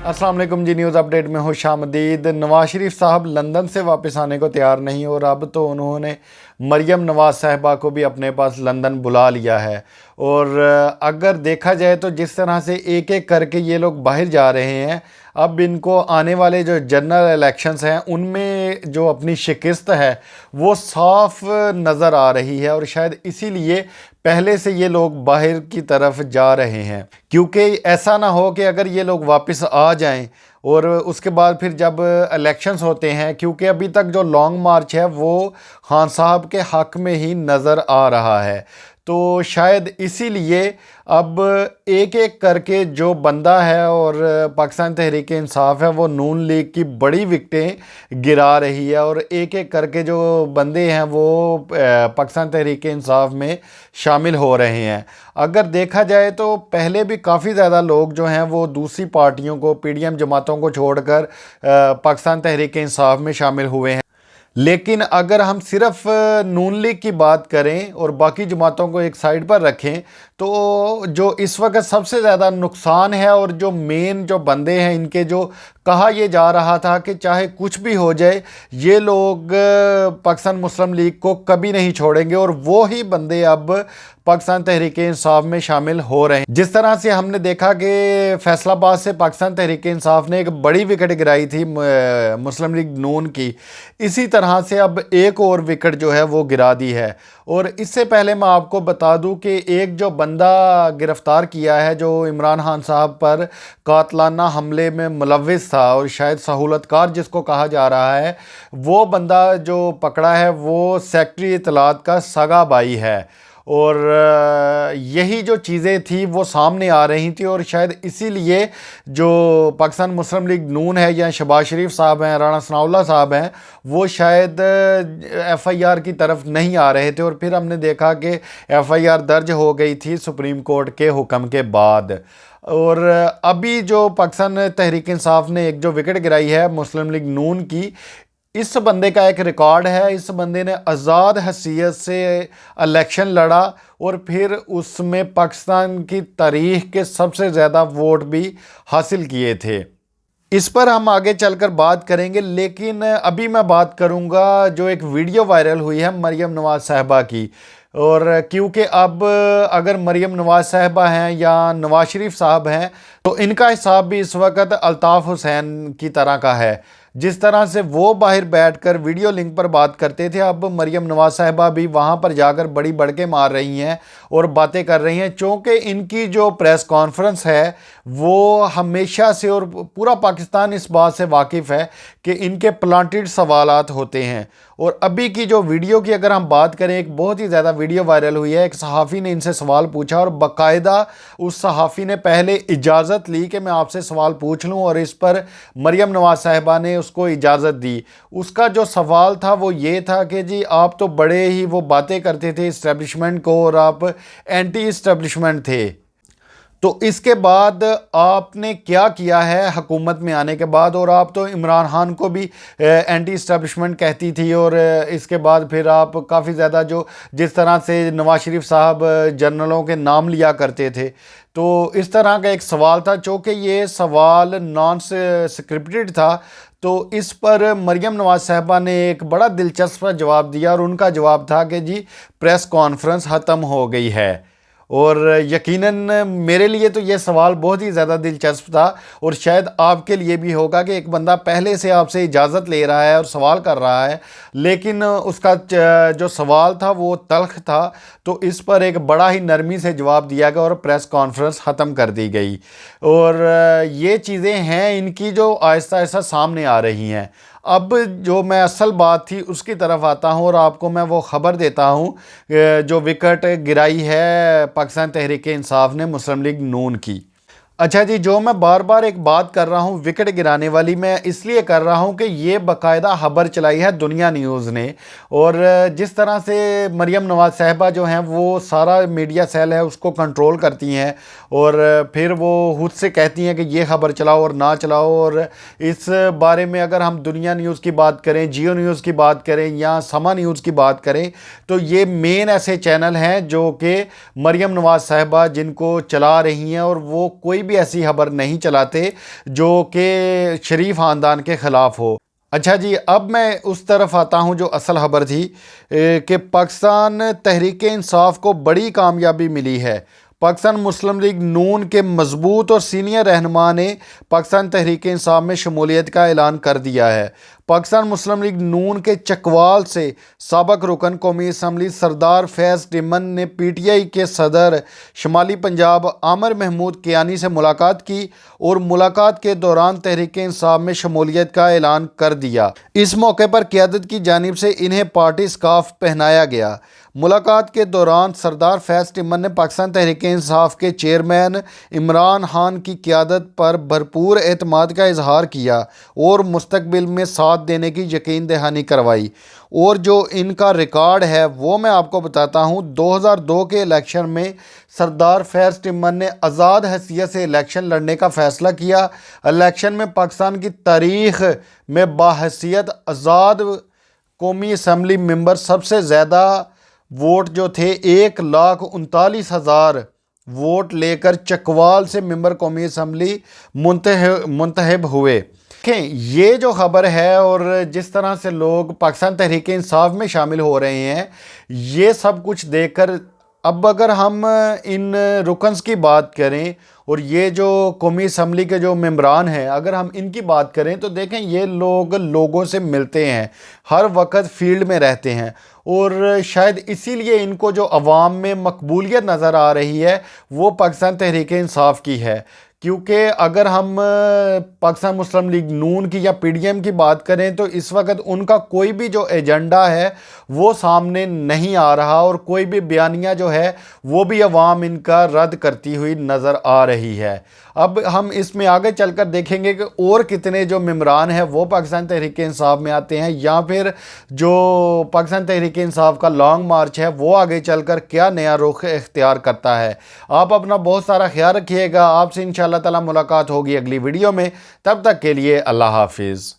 अस्सलाम वालेकुम जी। News update में खुशामदीद। नवाज शरीफ साहब लंदन से वापस आने को तैयार नहीं और अब तो उन्होंने मरियम नवाज साहिबा को भी अपने पास लंदन बुला लिया है। और अगर देखा जाए तो जिस तरह से एक एक करके ये लोग बाहर जा रहे हैं, अब इनको आने वाले जो जनरल इलेक्शंस हैं उनमें जो अपनी शिकस्त है वो साफ नज़र आ रही है। और शायद इसीलिए पहले से ये लोग बाहर की तरफ जा रहे हैं, क्योंकि ऐसा ना हो कि अगर ये लोग वापस आ जाएं और उसके बाद फिर जब इलेक्शंस होते हैं, क्योंकि अभी तक जो लॉन्ग मार्च है वो खान साहब के हक़ में ही नज़र आ रहा है। तो शायद इसीलिए अब एक एक करके जो बंदा है और पाकिस्तान तहरीक इंसाफ है वो नून लीग की बड़ी विकटें गिरा रही है और एक एक करके जो बंदे हैं वो पाकिस्तान तहरीक इंसाफ में शामिल हो रहे हैं। अगर देखा जाए तो पहले भी काफ़ी ज़्यादा लोग जो हैं वो दूसरी पार्टियों को, पीडीएम जमातों को छोड़कर पाकिस्तान तहरीक इंसाफ में शामिल हुए हैं। लेकिन अगर हम सिर्फ नून लीग की बात करें और बाकी जमातों को एक साइड पर रखें, तो जो इस वक्त सबसे ज़्यादा नुकसान है और जो मेन जो बंदे हैं इनके, जो कहा यह जा रहा था कि चाहे कुछ भी हो जाए ये लोग पाकिस्तान मुस्लिम लीग को कभी नहीं छोड़ेंगे, और वो ही बंदे अब पाकिस्तान तहरीक इंसाफ में शामिल हो रहे हैं। जिस तरह से हमने देखा कि फैसलाबाद से पाकिस्तान तहरीक इंसाफ ने एक बड़ी विकेट गिराई थी मुस्लिम लीग नून की, इसी तरह से अब एक और विकेट जो है वो गिरा दी है। और इससे पहले मैं आपको बता दूं कि एक जो बंदा गिरफ़्तार किया है जो इमरान खान साहब पर कातलाना हमले में मुलव्विस था और शायद सहूलतकार जिसको कहा जा रहा है, वो बंदा जो पकड़ा है वो सेक्रेटरी इत्तलात का सगा भाई है। और यही जो चीज़ें थी वो सामने आ रही थी और शायद इसीलिए जो पाकिस्तान मुस्लिम लीग नून है या शहबाज शरीफ साहब हैं, राना सनाउल्लाह साहब हैं, वो शायद एफआईआर की तरफ नहीं आ रहे थे। और फिर हमने देखा कि एफआईआर दर्ज हो गई थी सुप्रीम कोर्ट के हुक्म के बाद। और अभी जो पाकिस्तान तहरीक इंसाफ ने एक जो विकेट गिराई है मुस्लिम लीग नून की, इस बंदे का एक रिकॉर्ड है। इस बंदे ने आज़ाद हैसियत से इलेक्शन लड़ा और फिर उसमें पाकिस्तान की तारीख के सबसे ज़्यादा वोट भी हासिल किए थे। इस पर हम आगे चलकर बात करेंगे, लेकिन अभी मैं बात करूंगा जो एक वीडियो वायरल हुई है मरियम नवाज साहिबा की। और क्योंकि अब अगर मरियम नवाज साहिबा हैं या नवाज शरीफ साहब हैं तो इनका हिसाब भी इस वक्त अल्ताफ़ हुसैन की तरह का है। जिस तरह से वो बाहर बैठकर वीडियो लिंक पर बात करते थे, अब मरियम नवाज साहिबा भी वहाँ पर जाकर बड़ी बड़के मार रही हैं और बातें कर रही हैं। चूँकि इनकी जो प्रेस कॉन्फ्रेंस है वो हमेशा से, और पूरा पाकिस्तान इस बात से वाकिफ़ है कि इनके प्लांटेड सवालात होते हैं। और अभी की जो वीडियो की अगर हम बात करें, एक बहुत ही ज़्यादा वीडियो वायरल हुई है। एक सहाफ़ी ने इनसे सवाल पूछा और बाकायदा उस सहाफ़ी ने पहले इजाज़त ली कि मैं आपसे सवाल पूछ लूं, और इस पर मरियम नवाज साहिबा ने उसको इजाज़त दी। उसका जो सवाल था वो ये था कि जी आप तो बड़े ही वो बातें करते थे इस्टेब्लिशमेंट को और आप एंटी इस्टेब्लिशमेंट थे, तो इसके बाद आपने क्या किया है हुकूमत में आने के बाद? और आप तो इमरान खान को भी एंटी इस्टेब्लिशमेंट कहती थी, और इसके बाद फिर आप काफ़ी ज़्यादा जो जिस तरह से नवाज शरीफ साहब जनरलों के नाम लिया करते थे, तो इस तरह का एक सवाल था। चूँकि ये सवाल नॉन स्क्रिप्टेड था, तो इस पर मरियम नवाज साहिबा ने एक बड़ा दिलचस्प जवाब दिया और उनका जवाब था कि जी प्रेस कॉन्फ्रेंस ख़त्म हो गई है। और यकीनन मेरे लिए तो ये सवाल बहुत ही ज़्यादा दिलचस्प था, और शायद आपके लिए भी होगा कि एक बंदा पहले से आपसे इजाज़त ले रहा है और सवाल कर रहा है, लेकिन उसका जो सवाल था वो तल्ख था, तो इस पर एक बड़ा ही नरमी से जवाब दिया गया और प्रेस कॉन्फ्रेंस ख़त्म कर दी गई। और ये चीज़ें हैं इनकी जो आहिस्ता आहिस्ता सामने आ रही हैं। अब जो मैं असल बात थी उसकी तरफ आता हूँ और आपको मैं वो ख़बर देता हूँ जो विकेट गिराई है पाकिस्तान तहरीक इंसाफ ने मुस्लिम लीग नून की। अच्छा जी, जो मैं बार बार एक बात कर रहा हूँ विकेट गिराने वाली, मैं इसलिए कर रहा हूँ कि ये बाकायदा खबर चलाई है दुनिया न्यूज़ ने। और जिस तरह से मरियम नवाज साहिबा जो हैं वो सारा मीडिया सेल है उसको कंट्रोल करती हैं, और फिर वो खुद से कहती हैं कि ये खबर चलाओ और ना चलाओ। और इस बारे में अगर हम दुनिया न्यूज़ की बात करें, जियो न्यूज़ की बात करें या समा न्यूज़ की बात करें, तो ये मेन ऐसे चैनल हैं जो कि मरियम नवाज़ साहिबा जिनको चला रही हैं, और वो कोई भी ऐसी खबर नहीं चलाते जो कि शरीफ ख़ानदान के ख़िलाफ़ हो। अच्छा जी, अब मैं उस तरफ आता हूं जो असल खबर थी कि पाकिस्तान तहरीक इंसाफ को बड़ी कामयाबी मिली है। पाकिस्तान मुस्लिम लीग नून के मजबूत और सीनियर रहनुमा ने पाकिस्तान तहरीक इंसाफ में शमूलियत का ऐलान कर दिया है। पाकिस्तान मुस्लिम लीग नून के चकवाल से साबक रुकन कौमी असम्बली सरदार फैज़ टिमन ने पीटीआई के सदर शुमाली पंजाब आमिर महमूद कियानी से मुलाकात की और मुलाकात के दौरान तहरीक इंसाफ में शमूलियत का ऐलान कर दिया। इस मौके पर क़यादत की जानिब से इन्हें पार्टी स्कार्फ पहनाया गया। मुलाकात के दौरान सरदार फैज़ टिमन ने पाकिस्तान तहरीक इंसाफ के चेयरमैन इमरान खान की क़यादत पर भरपूर एतमाद का इजहार किया और मुस्तकबिल में साथ देने की यकीन दहानी करवाई। और जो इनका रिकॉर्ड है वो मैं आपको बताता हूँ। 2002 के इलेक्शन में सरदार फैज़ टिमन ने आज़ाद हैसियत से इलेक्शन लड़ने का फ़ैसला किया। इलेक्शन में पाकिस्तान की तारीख़ में बाहैसियत आज़ाद कौमी असम्बली मेंबर सबसे ज़्यादा वोट जो थे 1,39,000 वोट लेकर चकवाल से मेंबर कौमी असम्बली मुंतखब हुए। देखें, ये जो ख़बर है और जिस तरह से लोग पाकिस्तान तहरीक इंसाफ में शामिल हो रहे हैं, ये सब कुछ देखकर अब अगर हम इन रुकन्स की बात करें और ये जो कौमी असम्बली के जो मेंबरान हैं, अगर हम इनकी बात करें तो देखें ये लोग लोगों से मिलते हैं, हर वक्त फील्ड में रहते हैं, और शायद इसीलिए इनको जो अवाम में मकबूलियत नज़र आ रही है वो पाकिस्तान तहरीक इंसाफ की है। क्योंकि अगर हम पाकिस्तान मुस्लिम लीग नून की या पीडीएम की बात करें तो इस वक्त उनका कोई भी जो एजेंडा है वो सामने नहीं आ रहा, और कोई भी बयानिया जो है वो भी अवाम इनका रद्द करती हुई नज़र आ रही है। अब हम इसमें आगे चलकर देखेंगे कि और कितने जो मेंबरान हैं वो पाकिस्तान तहरीक इंसाफ में आते हैं, या फिर जो पाकिस्तान तहरीक इंसाफ का लॉन्ग मार्च है वो आगे चलकर क्या नया रुख इख्तियार करता है। आप अपना बहुत सारा ख्याल रखिएगा। आपसे इंशाअल्लाह ताला मुलाकात होगी अगली वीडियो में। तब तक के लिए अल्लाह हाफिज़।